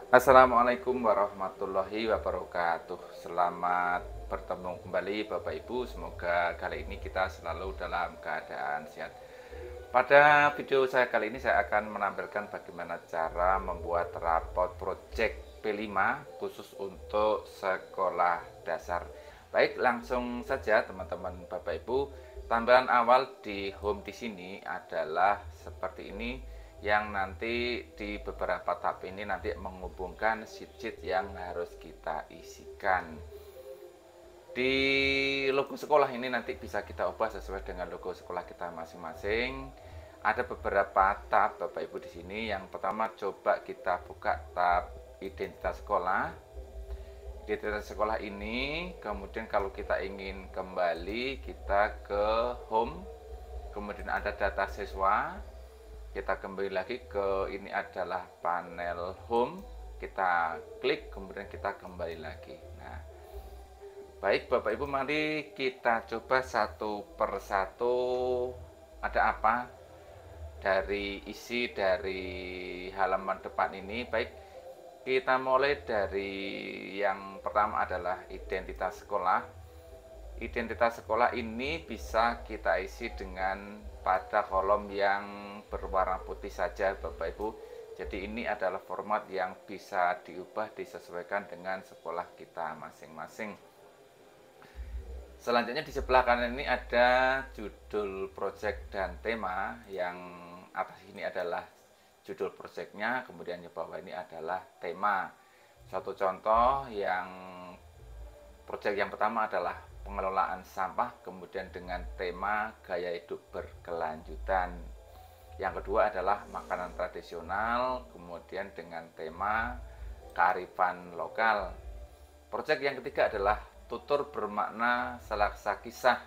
Assalamualaikum warahmatullahi wabarakatuh. Selamat bertemu kembali Bapak Ibu. Semoga kali ini kita selalu dalam keadaan sehat. Pada video saya kali ini saya akan menampilkan bagaimana cara membuat rapot project P5 khusus untuk sekolah dasar. Baik, langsung saja teman-teman Bapak Ibu. Tampilan awal di home di sini adalah seperti ini, yang nanti di beberapa tab ini nanti menghubungkan sheet-sheet yang harus kita isikan. Di logo sekolah ini nanti bisa kita ubah sesuai dengan logo sekolah kita masing-masing. Ada beberapa tab Bapak Ibu di sini. Yang pertama coba kita buka tab identitas sekolah. Identitas sekolah ini, kemudian kalau kita ingin kembali kita ke home, kemudian ada data siswa. Kita kembali lagi ke ini adalah panel home, kita klik kemudian kita kembali lagi. Nah, baik Bapak Ibu, mari kita coba satu persatu ada apa dari isi dari halaman depan ini. Baik, kita mulai dari yang pertama adalah identitas sekolah. Identitas sekolah ini bisa kita isi dengan pada kolom yang berwarna putih saja Bapak Ibu. Jadi ini adalah format yang bisa diubah disesuaikan dengan sekolah kita masing-masing. Selanjutnya di sebelah kanan ini ada judul project dan tema. Yang atas ini adalah judul projectnya, kemudian di bawah ini adalah tema. Satu contoh, yang project yang pertama adalah pengelolaan sampah, kemudian dengan tema gaya hidup berkelanjutan. Yang kedua adalah makanan tradisional, kemudian dengan tema kearifan lokal. Project yang ketiga adalah tutur bermakna selaksa kisah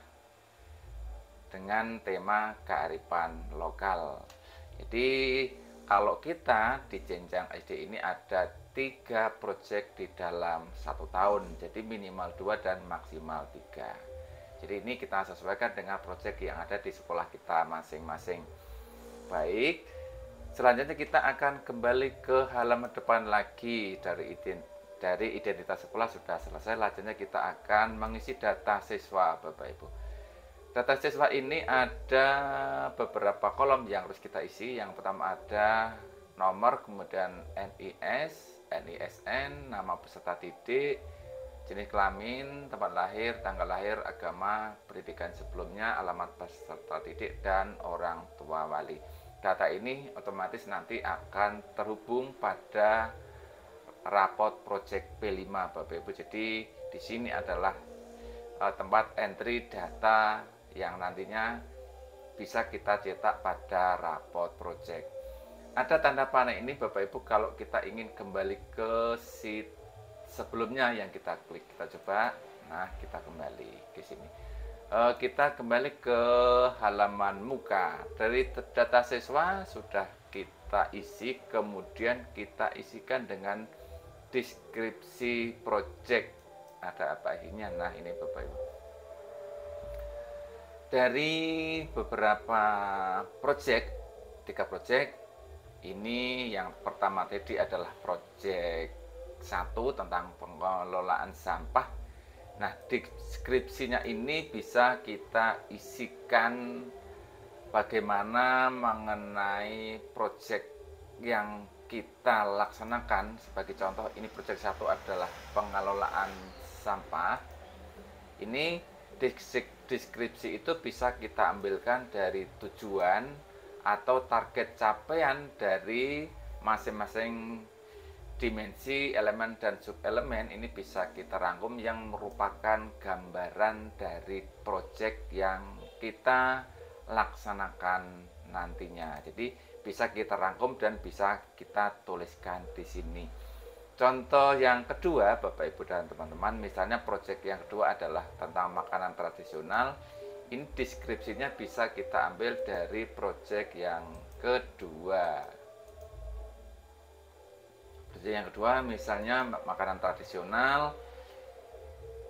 dengan tema kearifan lokal. Jadi kalau kita di jenjang SD ini ada 3 proyek di dalam 1 tahun, jadi minimal 2 dan maksimal 3. Jadi ini kita sesuaikan dengan proyek yang ada di sekolah kita masing-masing. Baik, selanjutnya kita akan kembali ke halaman depan lagi. Dari identitas sekolah sudah selesai, selanjutnya kita akan mengisi data siswa Bapak Ibu. Data siswa ini ada beberapa kolom yang harus kita isi. Yang pertama ada nomor, kemudian NIS, NISN, nama peserta didik, jenis kelamin, tempat lahir, tanggal lahir, agama, pendidikan sebelumnya, alamat peserta didik, dan orang tua wali. Data ini otomatis nanti akan terhubung pada rapot project P5 Bapak Ibu. Jadi di sini adalah tempat entry data yang nantinya bisa kita cetak pada rapot project. Ada tanda panah ini Bapak Ibu kalau kita ingin kembali ke sheet sebelumnya yang kita klik. Kita coba. Nah, kita kembali ke sini. Kita kembali ke halaman muka. Dari data siswa sudah kita isi, kemudian kita isikan dengan deskripsi project. Ada apa ini? Nah, ini Bapak Ibu. Dari beberapa project, 3 project, ini yang pertama tadi adalah project 1 tentang pengelolaan sampah. Nah, deskripsinya ini bisa kita isikan bagaimana mengenai project yang kita laksanakan. Sebagai contoh, ini project 1 adalah pengelolaan sampah. Ini deskripsi itu bisa kita ambilkan dari tujuan atau target capaian dari masing-masing dimensi, elemen, dan subelemen. Ini bisa kita rangkum yang merupakan gambaran dari proyek yang kita laksanakan nantinya. Jadi bisa kita rangkum dan bisa kita tuliskan di sini. Contoh yang kedua Bapak Ibu dan teman-teman, misalnya proyek yang kedua adalah tentang makanan tradisional. Ini deskripsinya bisa kita ambil dari proyek yang kedua. Proyek yang kedua misalnya makanan tradisional,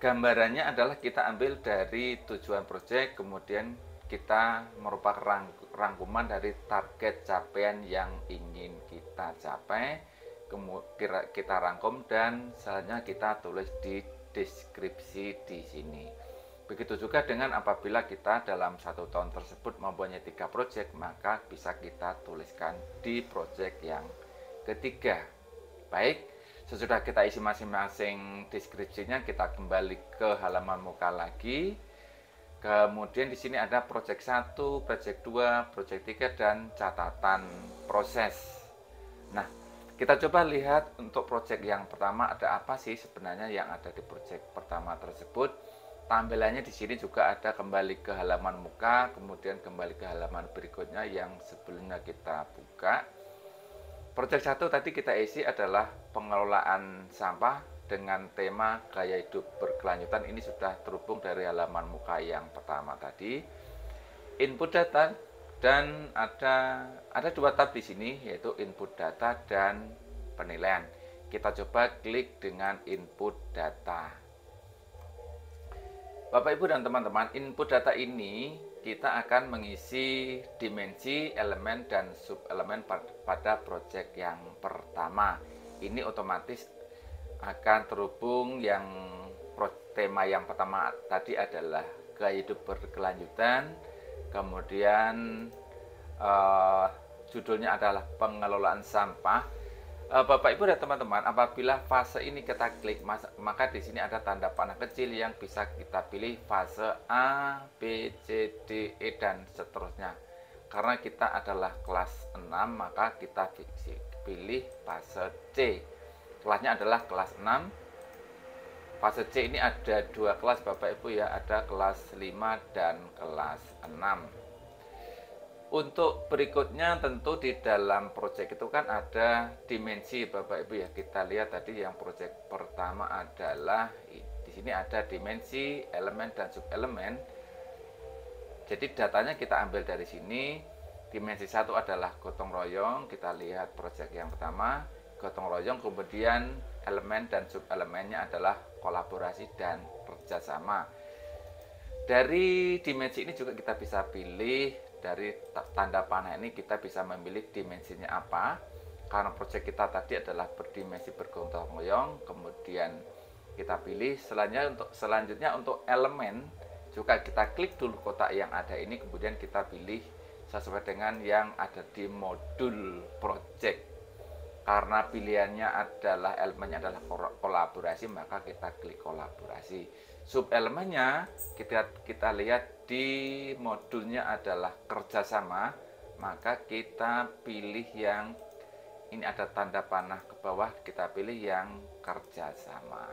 gambarannya adalah kita ambil dari tujuan proyek, kemudian kita merupakan rangkuman dari target capaian yang ingin kita capai. kita rangkum dan selanjutnya kita tulis di deskripsi di sini. Begitu juga dengan apabila kita dalam 1 tahun tersebut mempunyai 3 project, maka bisa kita tuliskan di project yang ketiga. Baik, sesudah kita isi masing-masing deskripsinya, kita kembali ke halaman muka lagi. Kemudian di sini ada project 1, project 2, project 3 dan catatan proses. Nah, kita coba lihat untuk project yang pertama ada apa sih sebenarnya yang ada di project pertama tersebut. Tampilannya di sini juga ada kembali ke halaman muka, kemudian kembali ke halaman berikutnya yang sebelumnya kita buka. Project 1 tadi kita isi adalah pengelolaan sampah dengan tema gaya hidup berkelanjutan. Ini sudah terhubung dari halaman muka yang pertama tadi. Input data dan ada 2 tab di sini, yaitu input data dan penilaian. Kita coba klik dengan input data. Bapak Ibu dan teman-teman, input data ini kita akan mengisi dimensi, elemen, dan subelemen pada project yang pertama. Ini otomatis akan terhubung yang tema yang pertama tadi adalah gaya hidup berkelanjutan, kemudian judulnya adalah pengelolaan sampah. Bapak Ibu dan teman-teman, apabila fase ini kita klik, maka di sini ada tanda panah kecil yang bisa kita pilih fase A, B, C, D, E dan seterusnya. Karena kita adalah kelas 6, maka kita pilih fase C. Kelasnya adalah kelas 6. Fase C ini ada 2 kelas Bapak Ibu ya, ada kelas 5 dan kelas 6. Untuk berikutnya tentu di dalam project itu kan ada dimensi Bapak Ibu ya. Kita lihat tadi yang project pertama adalah di sini ada dimensi, elemen dan subelemen. Jadi datanya kita ambil dari sini. Dimensi 1 adalah gotong royong. Kita lihat project yang pertama, gotong royong, kemudian elemen dan subelemennya adalah kolaborasi dan kerjasama. Dari dimensi ini juga kita bisa pilih. Dari tanda panah ini kita bisa memilih dimensinya apa. Karena project kita tadi adalah berdimensi bergotong royong, kemudian kita pilih. Selanjutnya untuk elemen juga kita klik dulu kotak yang ada ini, kemudian kita pilih sesuai dengan yang ada di modul project. Karena pilihannya adalah elemennya adalah kolaborasi, maka kita klik kolaborasi. Subelemennya kita lihat di modulnya adalah kerjasama, maka kita pilih yang ini ada tanda panah ke bawah, kita pilih yang kerjasama.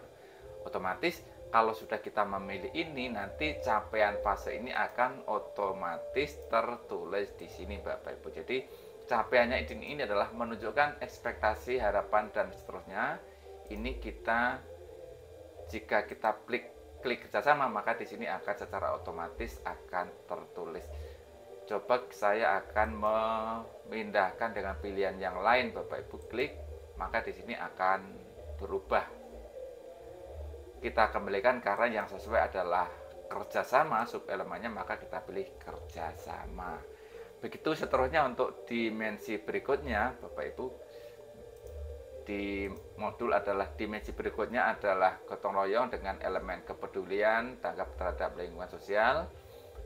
Otomatis kalau sudah kita memilih ini, nanti capaian fase ini akan otomatis tertulis di sini Bapak Ibu. Jadi capaiannya ini adalah menunjukkan ekspektasi, harapan dan seterusnya. Ini jika kita klik kerjasama, maka di sini akan secara otomatis akan tertulis. Coba saya akan memindahkan dengan pilihan yang lain Bapak Ibu, klik, maka di sini akan berubah. Kita kembalikan karena yang sesuai adalah kerjasama, subelemennya, maka kita pilih kerjasama. Begitu seterusnya untuk dimensi berikutnya Bapak Ibu. Di modul adalah dimensi berikutnya adalah gotong royong dengan elemen kepedulian, tanggap terhadap lingkungan sosial.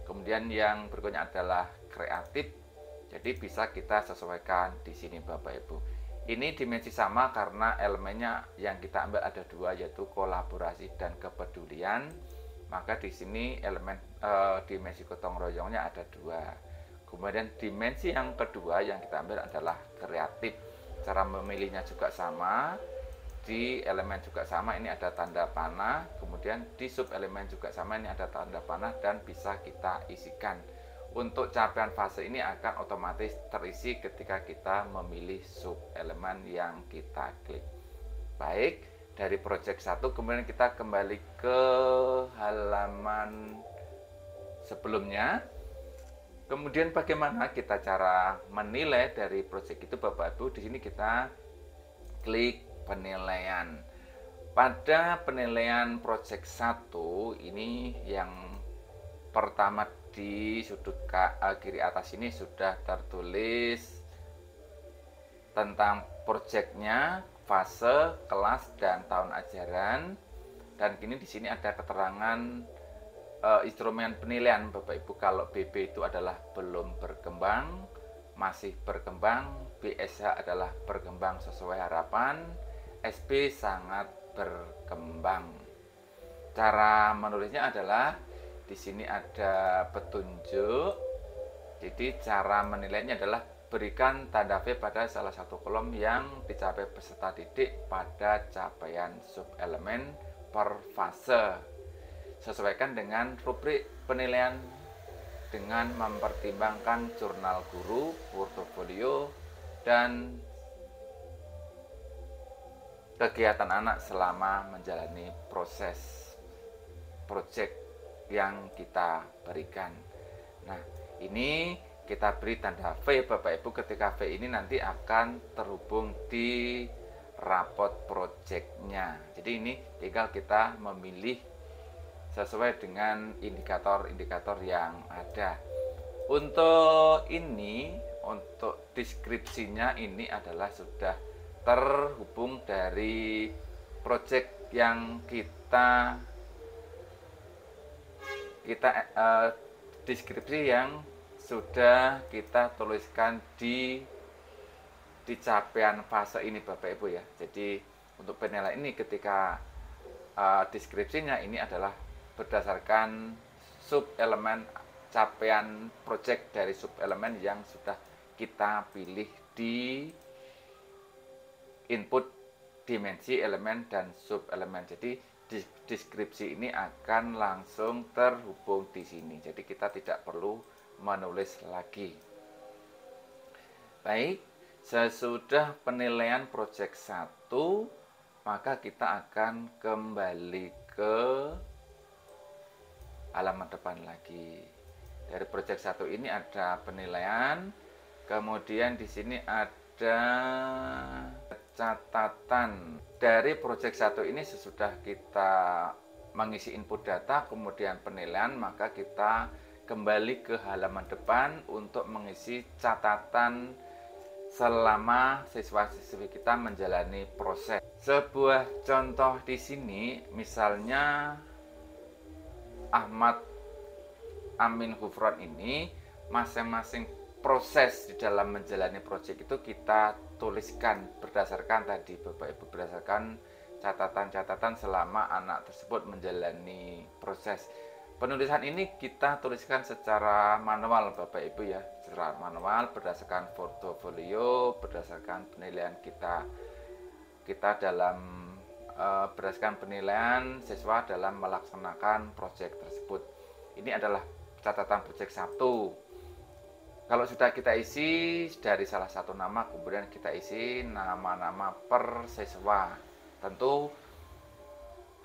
Kemudian yang berikutnya adalah kreatif. Jadi bisa kita sesuaikan di sini Bapak Ibu. Ini dimensi sama karena elemennya yang kita ambil ada 2, yaitu kolaborasi dan kepedulian. Maka di sini elemen dimensi gotong royongnya ada 2. Kemudian dimensi yang kedua yang kita ambil adalah kreatif. Cara memilihnya juga sama, di elemen juga sama, ini ada tanda panah, kemudian di subelemen juga sama, ini ada tanda panah dan bisa kita isikan. Untuk capaian fase ini akan otomatis terisi ketika kita memilih subelemen yang kita klik. Baik, dari project 1 kemudian kita kembali ke halaman sebelumnya. Kemudian bagaimana kita cara menilai dari project itu Bapak Ibu? Di sini kita klik penilaian. Pada penilaian project 1 ini yang pertama di sudut kiri atas ini sudah tertulis tentang projectnya, fase, kelas, dan tahun ajaran. Dan kini di sini ada keterangan instrumen penilaian Bapak Ibu. Kalau BB itu adalah belum berkembang, masih berkembang, BSH adalah berkembang sesuai harapan, SB sangat berkembang. Cara menulisnya adalah di sini ada petunjuk. Jadi cara menilainya adalah berikan tanda V pada salah satu kolom yang dicapai peserta didik pada capaian subelemen per fase. Sesuaikan dengan rubrik penilaian dengan mempertimbangkan jurnal guru, portofolio, dan kegiatan anak selama menjalani proses proyek yang kita berikan. Nah, ini kita beri tanda V Bapak Ibu. Ketika V ini nanti akan terhubung di rapot proyeknya. Jadi ini tinggal kita memilih sesuai dengan indikator-indikator yang ada. Untuk ini, untuk deskripsinya ini adalah sudah terhubung dari proyek yang kita deskripsi yang sudah kita tuliskan di capaian fase ini Bapak Ibu ya. Jadi untuk penilaian ini ketika deskripsinya ini adalah berdasarkan subelemen capaian proyek dari subelemen yang sudah kita pilih di input dimensi elemen dan subelemen. Jadi deskripsi ini akan langsung terhubung di sini. Jadi kita tidak perlu menulis lagi. Baik, sesudah penilaian proyek 1, maka kita akan kembali ke halaman depan lagi. Dari proyek 1 ini ada penilaian, kemudian di sini ada catatan. Dari proyek 1 ini sesudah kita mengisi input data, kemudian penilaian, maka kita kembali ke halaman depan untuk mengisi catatan selama siswa-siswi kita menjalani proses. Sebuah contoh di sini, misalnya Ahmad Amin Hufron ini, masing-masing proses di dalam menjalani proyek itu kita tuliskan berdasarkan tadi Bapak Ibu, berdasarkan catatan-catatan selama anak tersebut menjalani proses. Penulisan ini kita tuliskan secara manual Bapak Ibu ya, secara manual berdasarkan portofolio, berdasarkan penilaian kita dalam berdasarkan penilaian siswa dalam melaksanakan proyek tersebut. Ini adalah catatan proyek 1. Kalau sudah kita isi dari salah satu nama, kemudian kita isi nama-nama per siswa. Tentu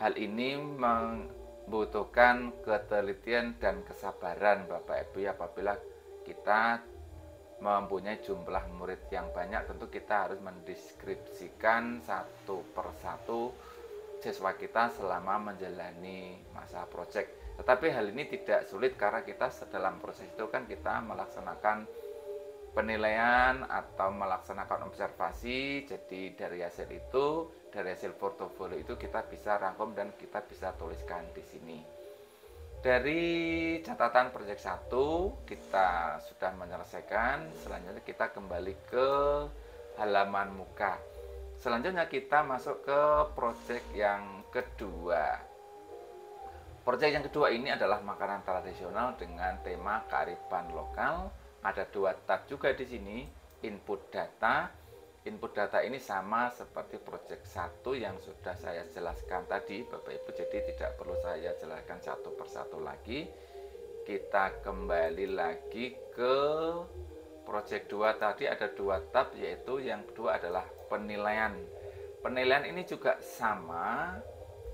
hal ini membutuhkan ketelitian dan kesabaran Bapak Ibu ya. Apabila kita mempunyai jumlah murid yang banyak, tentu kita harus mendeskripsikan satu persatu siswa kita selama menjalani masa proyek. Tetapi hal ini tidak sulit karena kita dalam proses itu kan kita melaksanakan penilaian atau melaksanakan observasi. Jadi dari hasil itu, dari hasil portofolio itu kita bisa rangkum dan kita bisa tuliskan di sini. Dari catatan proyek 1 kita sudah menyelesaikan. Selanjutnya kita kembali ke halaman muka. Selanjutnya kita masuk ke proyek yang kedua. Proyek yang kedua ini adalah makanan tradisional dengan tema kearifan lokal. Ada 2 tab juga di sini, input data. Input data ini sama seperti proyek 1 yang sudah saya jelaskan tadi Bapak Ibu, jadi tidak perlu saya jelaskan satu persatu lagi. Kita kembali lagi ke proyek 2 tadi, ada 2 tab, yaitu yang kedua adalah penilaian. Penilaian ini juga sama,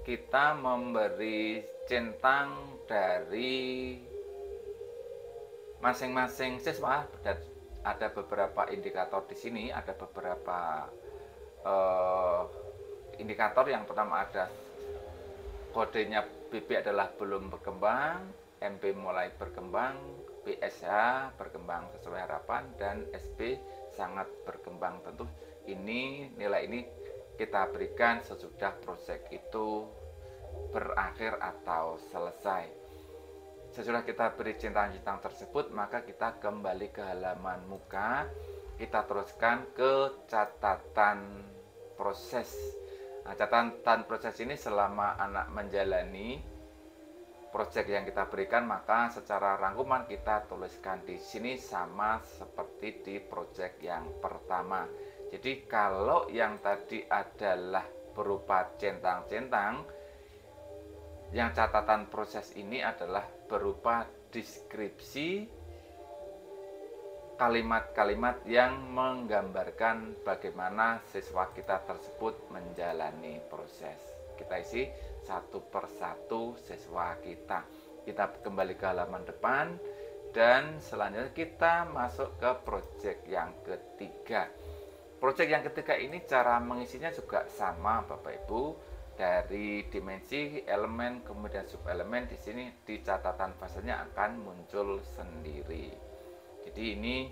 kita memberi centang dari masing-masing siswa. Ada beberapa indikator di sini, ada beberapa indikator. Yang pertama ada kodenya BB adalah belum berkembang, MP mulai berkembang, PSH berkembang sesuai harapan, dan SB sangat berkembang. Tentu ini nilai ini kita berikan sesudah proyek itu berakhir atau selesai. Sesudah kita beri centang-centang tersebut, maka kita kembali ke halaman muka, kita teruskan ke catatan proses. Nah, catatan proses ini selama anak menjalani proyek yang kita berikan, maka secara rangkuman kita tuliskan di sini sama seperti di proyek yang pertama. Jadi kalau yang tadi adalah berupa centang-centang, yang catatan proses ini adalah berupa deskripsi kalimat-kalimat yang menggambarkan bagaimana siswa kita tersebut menjalani proses. Kita isi satu persatu siswa kita. Kita kembali ke halaman depan dan selanjutnya kita masuk ke proyek yang ketiga. Proyek yang ketiga ini cara mengisinya juga sama Bapak Ibu. Dari dimensi, elemen, kemudian subelemen, di sini di catatan fasenya akan muncul sendiri. Jadi ini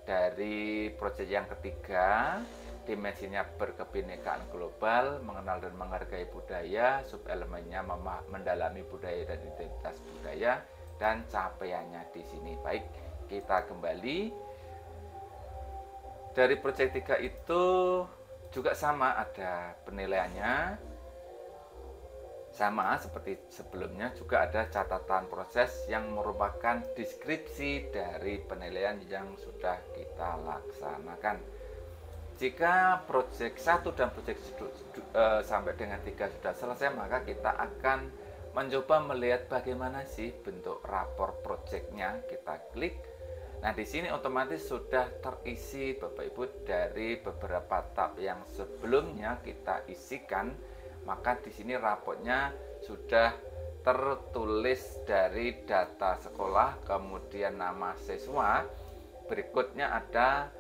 dari proyek yang ketiga, dimensinya berkebinekaan global, mengenal dan menghargai budaya, subelemennya mendalami budaya dan identitas budaya, dan capaiannya di sini. Baik, kita kembali. Dari proyek 3 itu juga sama, ada penilaiannya. Sama seperti sebelumnya, juga ada catatan proses yang merupakan deskripsi dari penilaian yang sudah kita laksanakan. Jika proyek 1 dan proyek sampai dengan 3 sudah selesai, maka kita akan mencoba melihat bagaimana sih bentuk rapor proyeknya. Kita klik. Nah, di sini otomatis sudah terisi Bapak Ibu dari beberapa tab yang sebelumnya kita isikan. Maka di sini raportnya sudah tertulis dari data sekolah, kemudian nama siswa, berikutnya ada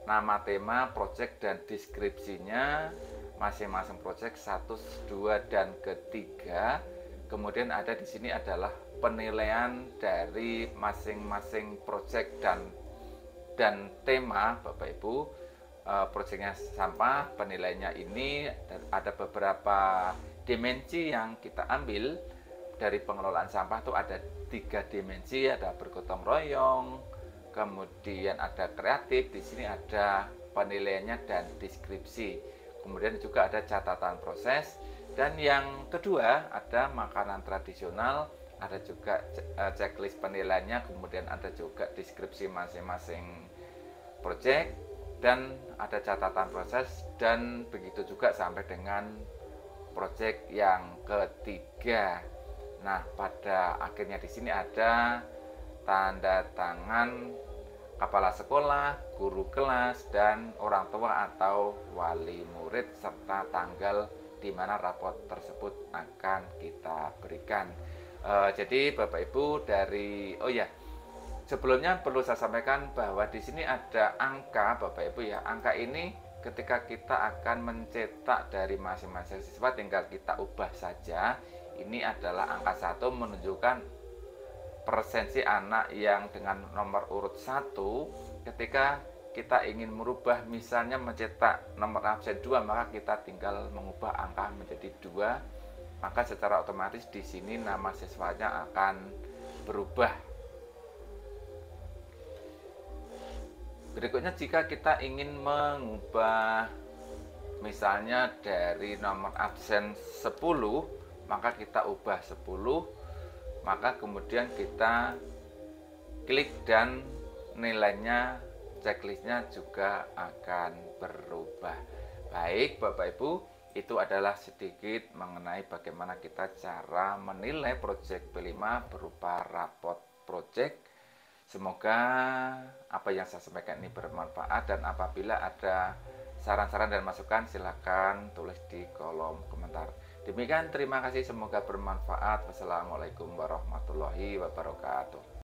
nama tema, proyek dan deskripsinya masing-masing proyek 1, 2 dan ketiga. Kemudian ada di sini adalah penilaian dari masing-masing proyek dan tema Bapak Ibu. Proyeknya sampah, penilaiannya ini ada beberapa dimensi yang kita ambil dari pengelolaan sampah. Itu ada 3 dimensi, ada bergotong royong, kemudian ada kreatif, di sini ada penilaiannya dan deskripsi, kemudian juga ada catatan proses, dan yang kedua ada makanan tradisional, ada juga checklist penilaiannya, kemudian ada juga deskripsi masing-masing proyek, dan ada catatan proses, dan begitu juga sampai dengan proyek yang ketiga. Nah, pada akhirnya di sini ada tanda tangan kepala sekolah, guru kelas, dan orang tua atau wali murid, serta tanggal di mana raport tersebut akan kita berikan. Jadi Bapak Ibu sebelumnya perlu saya sampaikan bahwa di sini ada angka Bapak Ibu ya. Angka ini ketika kita akan mencetak dari masing-masing siswa tinggal kita ubah saja. Ini adalah angka 1 menunjukkan presensi anak yang dengan nomor urut 1. Ketika kita ingin merubah, misalnya mencetak nomor absen 2, maka kita tinggal mengubah angka menjadi 2. Maka secara otomatis di sini nama siswanya akan berubah. Berikutnya, jika kita ingin mengubah misalnya dari nomor absen 10, maka kita ubah 10, maka kemudian kita klik dan nilainya, checklistnya juga akan berubah. Baik Bapak Ibu, itu adalah sedikit mengenai bagaimana kita cara menilai proyek P5 berupa raport proyek. Semoga apa yang saya sampaikan ini bermanfaat, dan apabila ada saran-saran dan masukan silakan tulis di kolom komentar. Demikian, terima kasih, semoga bermanfaat. Wassalamualaikum warahmatullahi wabarakatuh.